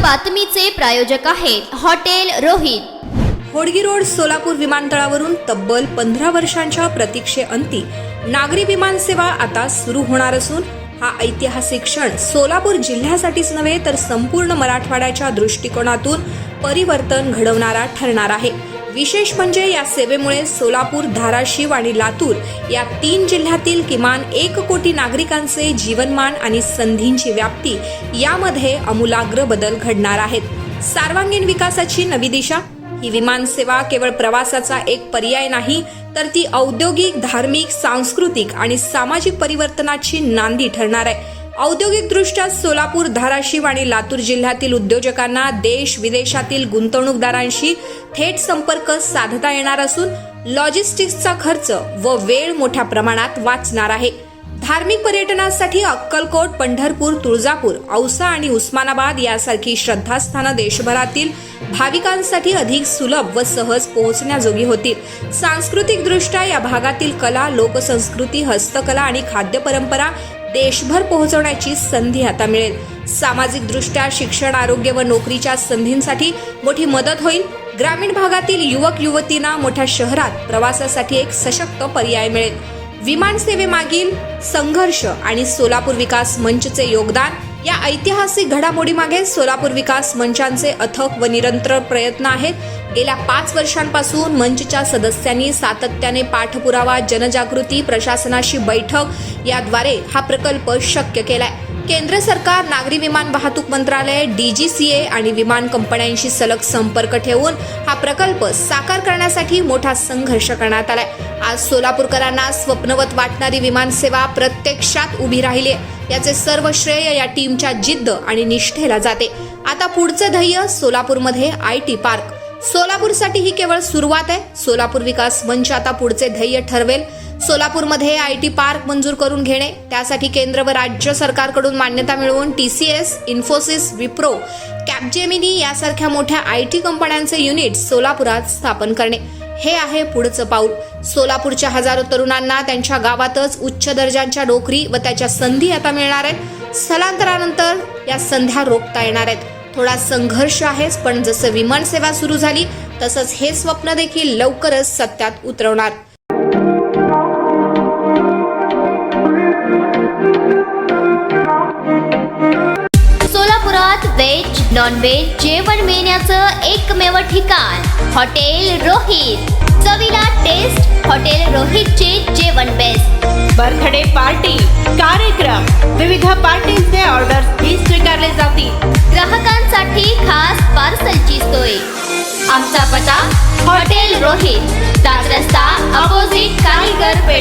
बातमीचे प्रायोजक आहेत hotel Rohit. Hodgi road Solapur विमानतळावरून तब्बल 15 वर्षांच्या प्रतीक्षेअंती नागरी विमान सेवा आता सुरू होणार असून हा ऐतिहासिक क्षण सोलापूर जिल्ह्यासाठीच नव्हे तर संपूर्ण मराठवाड्याच्या दृष्टिकोनातून परिवर्तन घडवणारा ठरणार आहे। विशेष म्हणजे या सेवेमुळे सोलापूर, धाराशिव आणि लातूर या 3 जिल्ह्यातील किमान 1 कोटी नागरिकांचे जीवनमान आणि संधींची व्याप्ती यामध्ये आमूलाग्र बदल घडणार आहेत। सर्वांगीण विकासाची नवी दिशा। ही विमान सेवा केवळ प्रवासाचा एक पर्याय नाही तर ती औद्योगिक, धार्मिक, सांस्कृतिक आणि सामाजिक परिवर्तनाची नांदी ठरणार आहे। औद्योगिकदृष्ट्या सोलापूर, धाराशिव आणि लातूर जिल्ह्यातील उद्योजकांना देश विदेशातील गुंतवणूकदारांशी थेट संपर्क साधता येणार असून लॉजिस्टिक्सचा खर्च व वेळ मोठ्या प्रमाणात वाचणार आहे। धार्मिक पर्यटनासाठी अक्कलकोट, पंढरपूर, तुळजापूर, औसा आणि उस्मानाबाद यासारखी श्रद्धास्थानं देशभरातील भाविकांसाठी अधिक सुलभ व सहज पोहोचण्याजोगी होतील। सांस्कृतिकदृष्ट्या या भागातील कला, लोकसंस्कृती, हस्तकला आणि खाद्य परंपरा देशभर पोहोचवण्याची संधी आता मिळेल। सामाजिक दृष्ट्या शिक्षण, आरोग्य व नोकरीच्या संधींसाठी मोठी मदत होईल। ग्रामीण भागातील युवक युवतींना मोठ्या शहरात प्रवासासाठी एक सशक्त पर्याय मिळेल। विमान सेवेमागील संघर्ष आणि सोलापूर विकास मंचचे योगदान। या ऐतिहासिक घडामोडीमागे सोलापूर विकास मंचाचे अथक व निरंतर प्रयत्न आहेत। गेल्या 5 वर्षांपासून मंचच्या सदस्यांनी सातत्याने पाठपुरावा, जनजागृती, प्रशासनाशी बैठक याद्वारे हा प्रकल्प शक्य केलाय। केंद्र सरकार, नागरी विमान वाहतूक मंत्रालय, DGCA आणि विमान कंपन्यांशी सलग संपर्क ठेवून हा प्रकल्प साकार करण्यासाठी मोठा संघर्ष करण्यात आलाय। आज सोलापूरकरांना स्वप्नवत वाटणारी विमान सेवा प्रत्यक्षात उभी राहिली आहे। याचे सर्व श्रेय या टीमच्या जिद्द आणि निष्ठेला जाते। आता पुढचे ध्येय सोलापूरमध्ये IT पार्क। सोलापूरसाठी ही केवळ सुरुवात आहे। सोलापूर विकास मंच आता पुढचे ध्येय ठरवेल। सोलापूरमध्ये IT पार्क मंजूर करून घेणे, त्यासाठी केंद्र व राज्य सरकारकडून मान्यता मिळवून TCS, इन्फोसिस, विप्रो, कॅपजेमिनी यासारख्या मोठ्या IT कंपन्यांचे युनिट सोलापुरात स्थापन करणे हे आहे पुढचं पाऊल। सोलापूरच्या हजारो तरुणांना त्यांच्या गावातच उच्च दर्जाच्या नोकरी व त्याच्या संधी आता मिळणार आहेत। स्थलांतरानंतर या संध्या रोखता येणार आहेत। थोडा संघर्ष आहेच, पण जसं विमान सेवा सुरू झाली तसंच हे स्वप्न देखील लवकरच सत्यात उतरवणार। सोलापुरात व्हेज, नॉन व्हेज जेवण मिळण्याचं एकमेव ठिकाण हॉटेल रोहित। चवीला टेस्ट, हॉटेल रोहितचे जेवण बेस्ट। बर्थडे पार्टी, कार्यक्रम, विविध पार्टींचे ऑर्डर्स ही स्वीकारले जातील। ग्राहकांसाठी खास पार्सलची सोय। आमचा पत्ता हॉटेल रोहित, दादरस्ता अपोजिट कारीगर पेठ।